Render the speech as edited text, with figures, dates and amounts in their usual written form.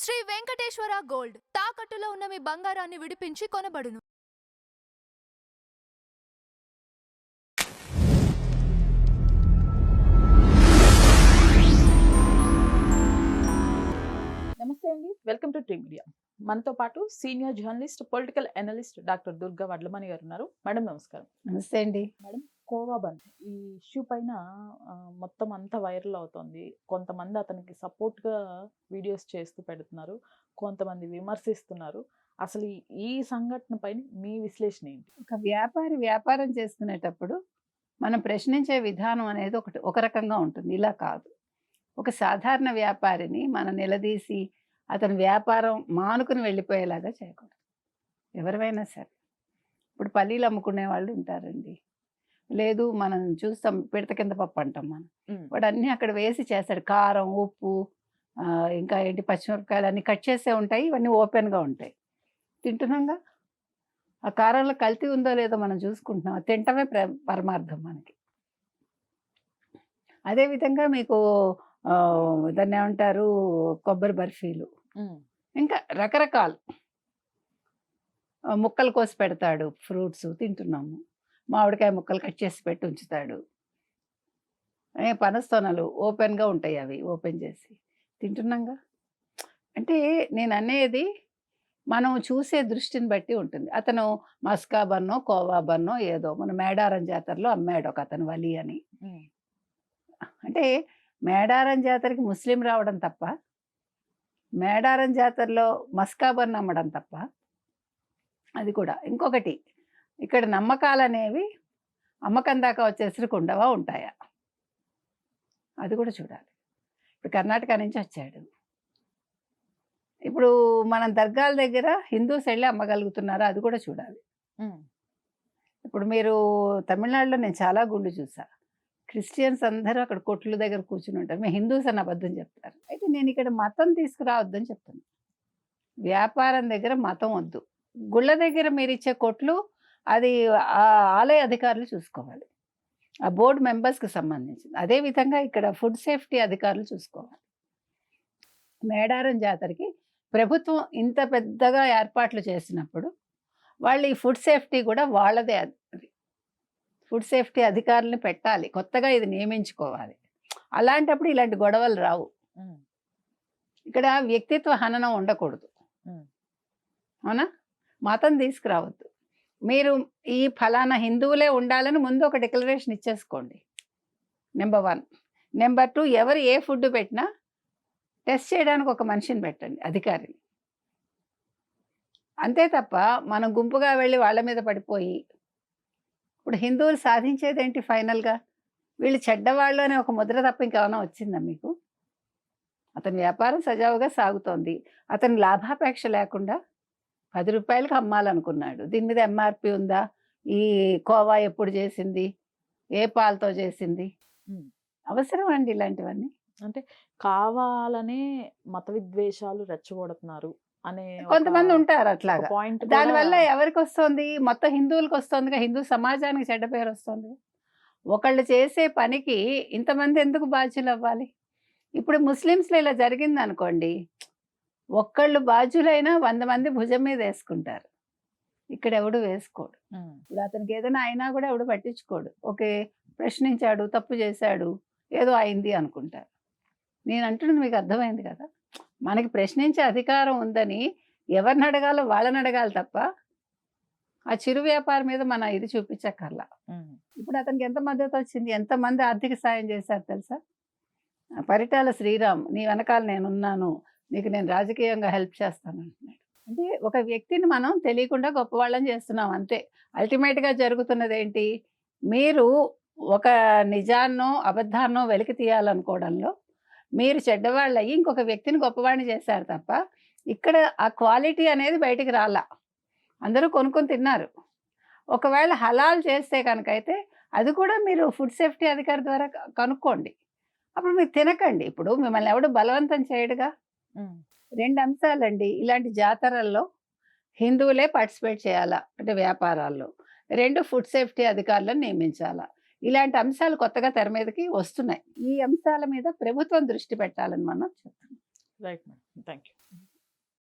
Shri Venkateswara gold తాకట్టులో ఉన్న మీ బంగారాన్ని విడిపించి కొనబడును. నమస్తే అండి, వెల్కమ్ టు టీ మీడియా. మనతో పాటు senior journalist, political analyst doctor Durga Vadlamani గారు ఉన్నారు. మేడం నమస్కారం. నమస్తే అండి. మేడం, కోవా బంద్ ఈ ఇష్యూ పైన మొత్తం అంతా వైరల్ అవుతోంది. కొంతమంది అతనికి సపోర్ట్ గా వీడియోస్ చేస్తూ పెడుతున్నారు, కొంతమంది విమర్శిస్తున్నారు. అసలు ఈ సంఘటన పైన మీ విశ్లేషణ ఏంటి? ఒక వ్యాపారి వ్యాపారం చేసుకునేటప్పుడు మనం ప్రశ్నించే విధానం అనేది ఒక రకంగా ఉంటుంది, ఇలా కాదు. ఒక సాధారణ వ్యాపారిని మనం నిలదీసి అతని వ్యాపారం మానుకుని వెళ్ళిపోయేలాగా చేయకూడదు. ఎవరివైనా సరే, ఇప్పుడు పల్లీలు అమ్ముకునే వాళ్ళు ఉంటారండి, లేదు మనం చూస్తాం పిడత కింద పప్పు అంటాం మనం, వాడు అన్నీ అక్కడ వేసి చేస్తాడు. కారం, ఉప్పు, ఇంకా ఏంటి పచ్చిమిరపకాయలు అన్నీ కట్ చేసే ఉంటాయి, ఇవన్నీ ఓపెన్గా ఉంటాయి. తింటున్నాగా, ఆ కారంలో కల్తీ ఉందో లేదో మనం చూసుకుంటున్నాం, తింటమే పరమార్థం మనకి. అదేవిధంగా మీకు దాన్ని ఏమంటారు, కొబ్బరి బర్ఫీలు, ఇంకా రకరకాలు ముక్కలు కోసి పెడతాడు, ఫ్రూట్స్ తింటున్నాము. మామిడికాయ ముక్కలు కట్ చేసి పెట్టి ఉంచుతాడు. పనస్తోనలు ఓపెన్గా ఉంటాయి, అవి ఓపెన్ చేసి తింటున్నాగా. అంటే నేను అనేది మనం చూసే దృష్టిని బట్టి ఉంటుంది. అతను మస్కా బన్నో కోవా బన్నో ఏదో మన మేడారం జాతరలో అమ్మాడు ఒక అతను, వలి అని. అంటే మేడారం జాతరకి ముస్లిం రావడం తప్ప, మేడారం జాతరలో మస్కా బన్ అమ్మడం తప్ప. అది కూడా ఇంకొకటి, ఇక్కడ నమ్మకాలు అనేవి అమ్మకం దాకా వచ్చేసరికి ఉండవా, ఉంటాయా, అది కూడా చూడాలి. ఇప్పుడు కర్ణాటక నుంచి వచ్చాడు, ఇప్పుడు మనం దర్గాల దగ్గర హిందూస్ వెళ్ళి అమ్మగలుగుతున్నారా, అది కూడా చూడాలి. ఇప్పుడు మీరు తమిళనాడులో నేను చాలా గుళ్ళు చూసా, క్రిస్టియన్స్ అందరూ అక్కడ కొట్ల దగ్గర కూర్చుని ఉంటారు, మేము హిందూస్ అని అబద్ధం చెప్తారు. అయితే నేను ఇక్కడ మతం తీసుకురావద్దని చెప్తాను. వ్యాపారం దగ్గర మతం వద్దు. గుళ్ళ దగ్గర మీరు ఇచ్చే కొట్లు అది ఆ ఆలయ అధికారులు చూసుకోవాలి, ఆ బోర్డు మెంబర్స్కి సంబంధించింది. అదేవిధంగా ఇక్కడ ఫుడ్ సేఫ్టీ అధికారులు చూసుకోవాలి. మేడారం జాతరకి ప్రభుత్వం ఇంత పెద్దగా ఏర్పాట్లు చేసినప్పుడు వాళ్ళు ఈ ఫుడ్ సేఫ్టీ కూడా వాళ్ళదే. అది ఫుడ్ సేఫ్టీ అధికారులను పెట్టాలి, కొత్తగా ఇది నియమించుకోవాలి. అలాంటప్పుడు ఇలాంటి గొడవలు రావు. ఇక్కడ వ్యక్తిత్వ హననం ఉండకూడదు, అవునా, మతం తీసుకురావద్దు. మీరు ఈ ఫలానా హిందువులే ఉండాలని ముందు ఒక డిక్లరేషన్ ఇచ్చేసుకోండి, నెంబర్ 1. నెంబర్ 2, ఎవరు ఏ ఫుడ్ పెట్టినా టెస్ట్ చేయడానికి ఒక మనిషిని పెట్టండి, అధికారిని. అంతే తప్ప మనం గుంపుగా వెళ్ళి వాళ్ళ మీద పడిపోయి, ఇప్పుడు హిందువులు సాధించేది ఏంటి ఫైనల్గా, వీళ్ళు చెడ్డవాళ్ళు అనే ఒక ముద్ర తప్ప ఇంకేమైనా వచ్చిందా మీకు? అతని వ్యాపారం సజావుగా సాగుతోంది, అతని లాభాపేక్ష లేకుండా 10 రూపాయలకు అమ్మాలనుకున్నాడు. దీని మీద ఎంఆర్పి ఉందా, ఈ కోవా ఎప్పుడు చేసింది, ఏ పాలతో చేసింది, అవసరం అండి ఇలాంటివన్నీ? అంటే కావాలనే మత విద్వేషాలు రెచ్చగొడుతున్నారు అనే కొంతమంది ఉంటారు అట్లాగా. పాయింట్. దానివల్ల ఎవరికి వస్తుంది, మొత్తం హిందువులకు వస్తుందిగా, హిందూ సమాజానికి చెడ్డ పేరు వస్తుంది. ఒకళ్ళు చేసే పనికి ఇంతమంది ఎందుకు బాధ్యులు అవ్వాలి? ఇప్పుడు ముస్లిమ్స్లో ఇలా జరిగింది అనుకోండి, ఒక్కళ్ళు బాధ్యులైనా 100 మంది భుజం మీద వేసుకుంటారు, ఇక్కడ ఎవడు వేసుకోడు. ఇప్పుడు అతనికి ఏదైనా అయినా కూడా ఎవడు పట్టించుకోడు. ఓకే, ప్రశ్నించాడు, తప్పు చేశాడు, ఏదో అయింది అనుకుంటారు. నేను అంటున్నది మీకు అర్థమైంది కదా, మనకి ప్రశ్నించే అధికారం ఉందని ఎవరిని అడగాలో వాళ్ళని అడగాలి తప్ప ఆ చిరు వ్యాపారం మీద మన ఇది చూపించక్కర్లా. ఇప్పుడు అతనికి ఎంత మద్దతు వచ్చింది, ఎంతమంది ఆర్థిక సాయం చేశారు తెలుసా? పరిటాల శ్రీరామ్, నీ వెనకాల నేనున్నాను, నీకు నేను రాజకీయంగా హెల్ప్ చేస్తాను అంటున్నాడు. అంటే ఒక వ్యక్తిని మనం తెలియకుండా గొప్పవాళ్ళని చేస్తున్నాం అంతే. అల్టిమేట్గా జరుగుతున్నది ఏంటి, మీరు ఒక నిజాన్నో అబద్ధాన్నో వెలికి తీయాలనుకోవడంలో మీరు చెడ్డవాళ్ళు అయ్యి ఇంకొక వ్యక్తిని గొప్పవాడిని చేశారు తప్ప ఇక్కడ ఆ క్వాలిటీ అనేది బయటికి రాలా. అందరూ కొనుక్కొని తిన్నారు. ఒకవేళ హలాల్ చేస్తే కనుకైతే అది కూడా మీరు ఫుడ్ సేఫ్టీ అధికారి ద్వారా కనుక్కోండి, అప్పుడు మీరు తినకండి. ఇప్పుడు మిమ్మల్ని ఎవడు బలవంతం చేయడుగా. 2 అంశాలండి ఇలాంటి జాతరల్లో హిందువులే పార్టిసిపేట్ చేయాలా అంటే వ్యాపారాల్లో, 2 ఫుడ్ సేఫ్టీ అధికారులను నియమించాలా. ఇలాంటి అంశాలు కొత్తగా తెర మీదకి వస్తున్నాయి. ఈ అంశాల మీద ప్రభుత్వం దృష్టి పెట్టాలని మనం చెప్తున్నాం. Right madam, thank you.